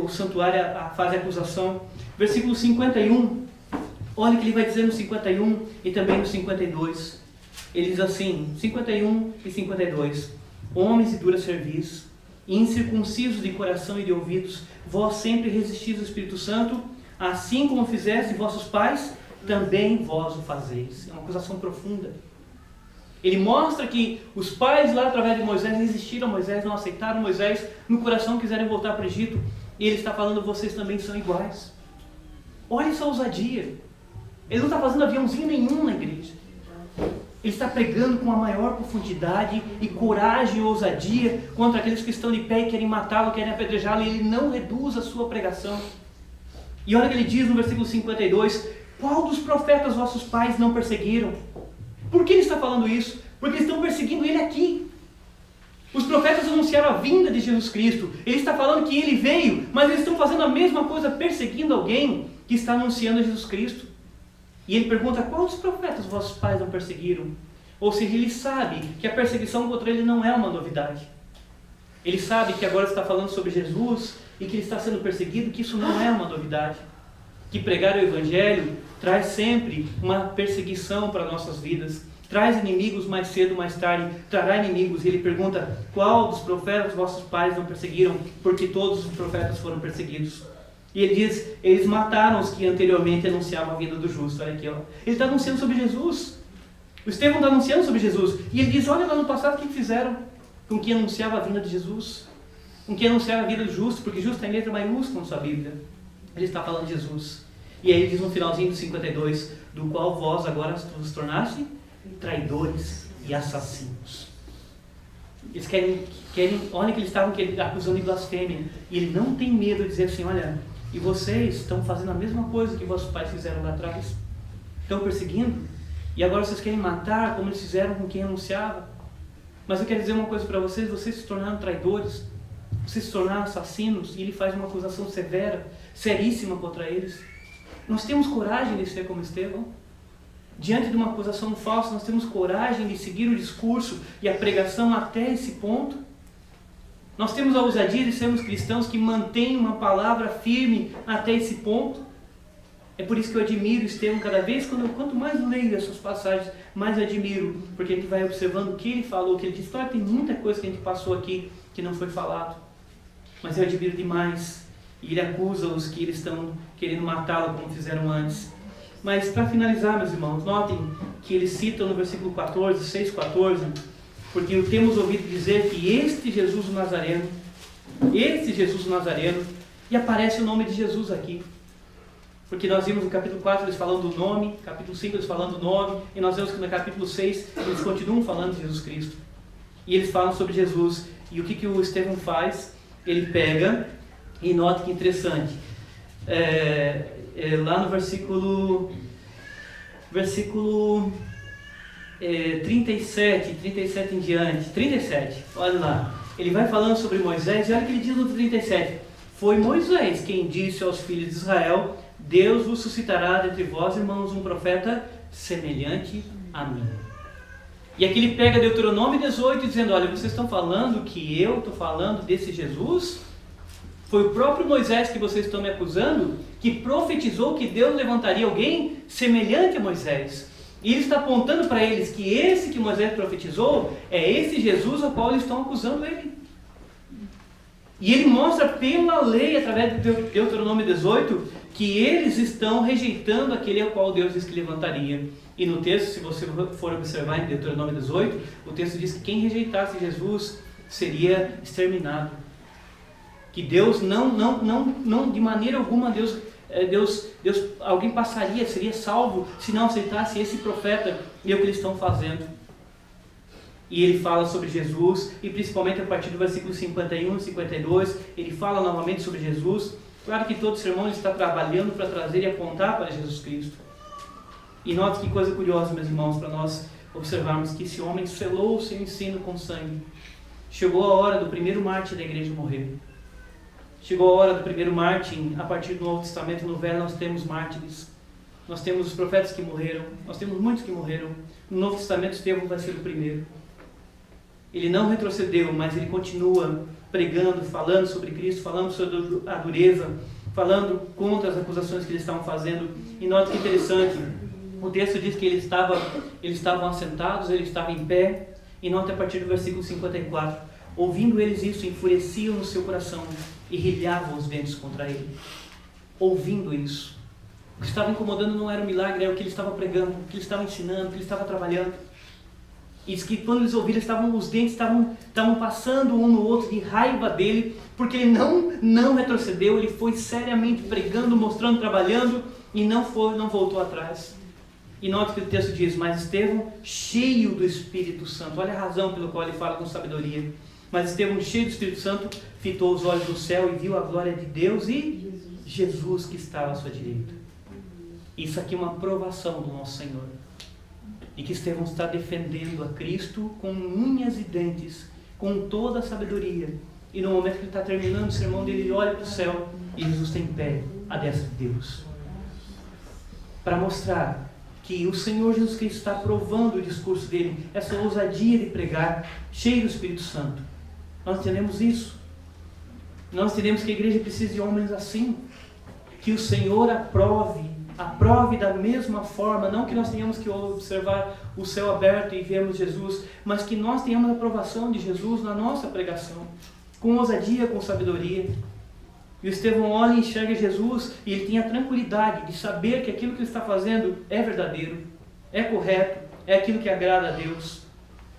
o santuário faz a acusação. Versículo 51, olha o que ele vai dizer no 51 e também no 52. Ele diz assim, 51 e 52: homens de dura cerviz, incircuncisos de coração e de ouvidos, vós sempre resistis ao Espírito Santo, assim como fizeste vossos pais, também vós o fazeis. É uma acusação profunda. Ele mostra que os pais lá através de Moisés resistiram a Moisés, não aceitaram Moisés, no coração quiserem voltar para o Egito. E ele está falando, vocês também são iguais. Olha essa ousadia. Ele não está fazendo aviãozinho nenhum na igreja. Ele está pregando com a maior profundidade e coragem e ousadia contra aqueles que estão de pé e querem matá-lo, querem apedrejá-lo, e ele não reduz a sua pregação. E olha o que ele diz no versículo 52, qual dos profetas vossos pais não perseguiram? Por que ele está falando isso? Porque eles estão perseguindo ele aqui. Os profetas anunciaram a vinda de Jesus Cristo. Ele está falando que ele veio, mas eles estão fazendo a mesma coisa, perseguindo alguém que está anunciando Jesus Cristo. E ele pergunta, qual dos profetas vossos pais não perseguiram? Ou seja, ele sabe que a perseguição contra ele não é uma novidade. Ele sabe que agora está falando sobre Jesus e que ele está sendo perseguido, que isso não é uma novidade. Que pregar o Evangelho traz sempre uma perseguição para nossas vidas. Traz inimigos mais cedo, mais tarde, trará inimigos. E ele pergunta, qual dos profetas vossos pais não perseguiram? Porque todos os profetas foram perseguidos. E ele diz, eles mataram os que anteriormente anunciavam a vida do justo. Olha aqui, ó. Ele está anunciando sobre Jesus. O Estevão está anunciando sobre Jesus. E ele diz, olha lá no passado o que fizeram com quem anunciava a vinda de Jesus. Com quem anunciava a vida do justo, porque justo está em letra maiúscula na sua Bíblia. Ele está falando de Jesus. E aí ele diz no finalzinho do 52, do qual vós agora vos tornaste traidores e assassinos. Eles querem olha que eles estavam acusando de blasfêmia. E ele não tem medo de dizer assim, olha, e vocês estão fazendo a mesma coisa que vossos pais fizeram lá atrás. Estão perseguindo. E agora vocês querem matar como eles fizeram com quem anunciava. Mas eu quero dizer uma coisa para vocês, vocês se tornaram traidores. Vocês se tornaram assassinos. E ele faz uma acusação severa, seríssima contra eles. Nós temos coragem de ser como Estevão? Diante de uma acusação falsa, nós temos coragem de seguir o discurso e a pregação até esse ponto? Nós temos a ousadia de sermos cristãos que mantêm uma palavra firme até esse ponto? É por isso que eu admiro Estevão cada vez, quanto mais eu leio essas passagens, mais eu admiro, porque a gente vai observando o que ele falou, o que ele disse. Claro, tem muita coisa que a gente passou aqui que não foi falado, mas eu admiro demais. E ele acusa os que eles estão querendo matá-lo como fizeram antes. Mas para finalizar, meus irmãos, notem que eles citam no versículo 14, 6:14, porque temos ouvido dizer que este Jesus o Nazareno, e aparece o nome de Jesus aqui. Porque nós vimos no capítulo 4 eles falando do nome, capítulo 5 eles falando do nome, e nós vemos que no capítulo 6 eles continuam falando de Jesus Cristo. E eles falam sobre Jesus. E o que o Estevão faz? Ele pega, e nota que interessante, lá no versículo 37 em diante, 37, olha lá, ele vai falando sobre Moisés, e olha o que ele diz no 37, foi Moisés quem disse aos filhos de Israel, Deus vos suscitará dentre vós, irmãos, um profeta semelhante a mim. E aqui ele pega Deuteronômio 18, dizendo, olha, vocês estão falando que eu estou falando desse Jesus? Foi o próprio Moisés que vocês estão me acusando, que profetizou que Deus levantaria alguém semelhante a Moisés. E ele está apontando para eles que esse que Moisés profetizou é esse Jesus ao qual eles estão acusando ele. E ele mostra pela lei, através de Deuteronômio 18, que eles estão rejeitando aquele ao qual Deus disse que levantaria. E no texto, se você for observar em Deuteronômio 18, o texto diz que quem rejeitasse Jesus seria exterminado. Que Deus não de maneira alguma alguém passaria, seria salvo se não aceitasse esse profeta, e é o que eles estão fazendo. E ele fala sobre Jesus, e principalmente a partir do versículo 51 e 52, ele fala novamente sobre Jesus. Claro que todo sermão ele está trabalhando para trazer e apontar para Jesus Cristo. E note que coisa curiosa, meus irmãos, para nós observarmos que esse homem selou o seu ensino com sangue. Chegou a hora do primeiro mártir da igreja morrer. Chegou a hora do primeiro mártir. A partir do Novo Testamento, no Velho, nós temos mártires. nós temos os profetas que morreram, nós temos muitos que morreram. No Novo Testamento, Estevão vai ser o primeiro. Ele não retrocedeu, mas ele continua pregando, falando sobre Cristo, falando sobre a dureza, falando contra as acusações que eles estavam fazendo. E nota que interessante, o texto diz que eles estavam assentados, eles estavam em pé, e nota a partir do versículo 54, ouvindo eles isso, enfureciam no seu coração e rilhavam os dentes contra ele. Ouvindo isso. O que estava incomodando não era o milagre, era o que ele estava pregando, o que ele estava ensinando, o que ele estava trabalhando. E diz que quando eles ouviram, os dentes estavam passando um no outro de raiva dele, porque ele não retrocedeu, ele foi seriamente pregando, mostrando, trabalhando, e não voltou atrás. E note que o texto diz, mas Estevão, cheio do Espírito Santo, olha a razão pelo qual ele fala com sabedoria, mas Estevão, cheio do Espírito Santo, fitou os olhos no céu e viu a glória de Deus e Jesus que estava à sua direita. Isso aqui é uma provação do nosso Senhor. E que Estevão está defendendo a Cristo com unhas e dentes, com toda a sabedoria. E no momento que ele está terminando o sermão dele, ele olha para o céu e Jesus está em pé, à destra de Deus. Para mostrar que o Senhor Jesus Cristo está aprovando o discurso dele, essa ousadia de pregar, cheio do Espírito Santo. Nós entendemos isso. Nós entendemos que a igreja precisa de homens assim, que o Senhor aprove da mesma forma, não que nós tenhamos que observar o céu aberto e vermos Jesus, mas que nós tenhamos a aprovação de Jesus na nossa pregação, com ousadia, com sabedoria. E o Estevão olha e enxerga Jesus e ele tem a tranquilidade de saber que aquilo que ele está fazendo é verdadeiro, é correto, é aquilo que agrada a Deus.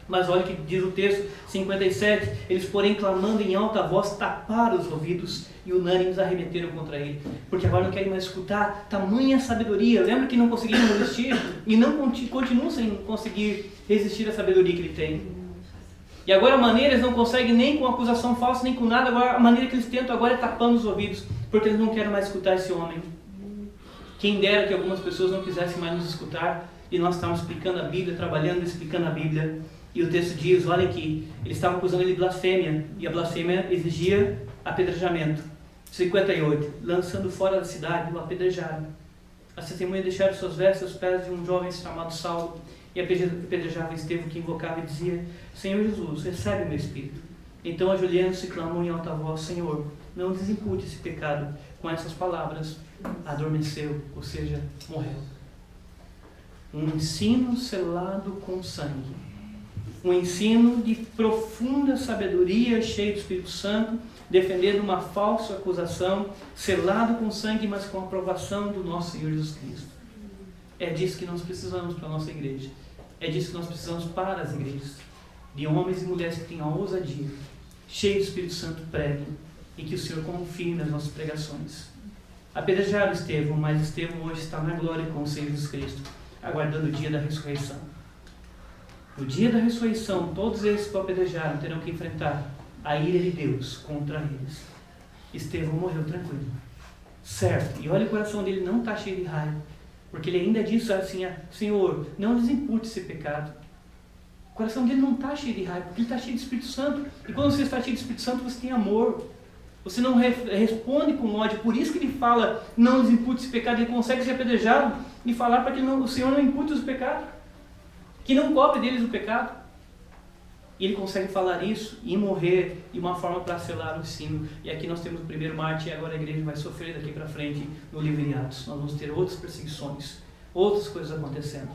Mas olha o que diz o texto 57, eles porém clamando em alta voz taparam os ouvidos e unânimes arremeteram contra ele, porque agora não querem mais escutar tamanha sabedoria. Lembra que não conseguiram resistir e não continuam sem conseguir resistir à sabedoria que ele tem. E agora a maneira eles não conseguem nem com acusação falsa, nem com nada. Agora a maneira que eles tentam agora é tapando os ouvidos, porque eles não querem mais escutar esse homem. Quem dera que algumas pessoas não quisessem mais nos escutar e nós estávamos explicando a Bíblia, trabalhando, explicando a Bíblia. E o texto diz, olha que eles estavam acusando ele de blasfêmia, e a blasfêmia exigia apedrejamento. 58, lançando fora da cidade, o apedrejaram. As testemunhas deixaram suas vestes aos pés de um jovem chamado Saulo, e apedrejava Estevão, que invocava e dizia, Senhor Jesus, recebe o meu espírito. Então, ajoelhando-se, clamou em alta voz, Senhor, não desimpute esse pecado. Com essas palavras, adormeceu, ou seja, morreu. Um ensino selado com sangue. Um ensino de profunda sabedoria, cheio do Espírito Santo, defendendo uma falsa acusação, selado com sangue, mas com a aprovação do nosso Senhor Jesus Cristo. É disso que nós precisamos para a nossa igreja. É disso que nós precisamos para as igrejas. De homens e mulheres que tenham a ousadia, cheios do Espírito Santo, preguem, e que o Senhor confie nas nossas pregações. Apedrejaram Estevão, mas Estevão hoje está na glória com o Senhor Jesus Cristo, aguardando o dia da ressurreição. No dia da ressurreição, todos esses que o apedrejaram terão que enfrentar a ira de Deus contra eles. Estevão morreu tranquilo, certo? E olha, o coração dele não está cheio de raiva, porque ele ainda disse assim, Senhor, não desimpute esse pecado. O coração dele não está cheio de raiva, porque ele está cheio de Espírito Santo. E quando você está cheio de Espírito Santo, você tem amor. Você não responde com ódio. Por isso que ele fala, não desimpute esse pecado. Ele consegue ser apedrejado e falar para que o Senhor não impute os pecados, que não cobre deles o pecado. E ele consegue falar isso e morrer de uma forma para selar o ensino. E aqui nós temos o primeiro mártir, e agora a igreja vai sofrer daqui para frente no livro de Atos. Nós vamos ter outras perseguições, outras coisas acontecendo.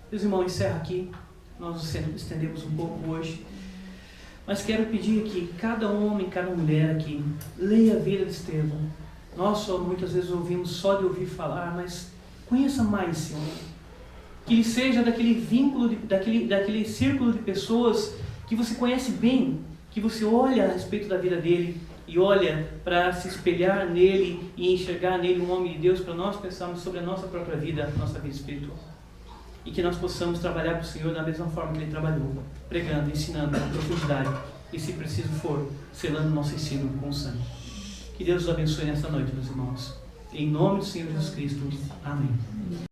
Meus irmãos, encerro aqui. Nós nos estendemos um pouco hoje. Mas quero pedir que cada homem, cada mulher aqui, leia a vida de Estevão. Nós só muitas vezes ouvimos só de ouvir falar, mas conheça mais esse homem. Que ele seja daquele vínculo, daquele círculo de pessoas que você conhece bem, que você olha a respeito da vida dele e olha para se espelhar nele e enxergar nele um homem de Deus, para nós pensarmos sobre a nossa própria vida, a nossa vida espiritual. E que nós possamos trabalhar para o Senhor da mesma forma que ele trabalhou, pregando, ensinando com profundidade e, se preciso for, selando nosso ensino com sangue. Que Deus os abençoe nesta noite, meus irmãos. Em nome do Senhor Jesus Cristo. Amém.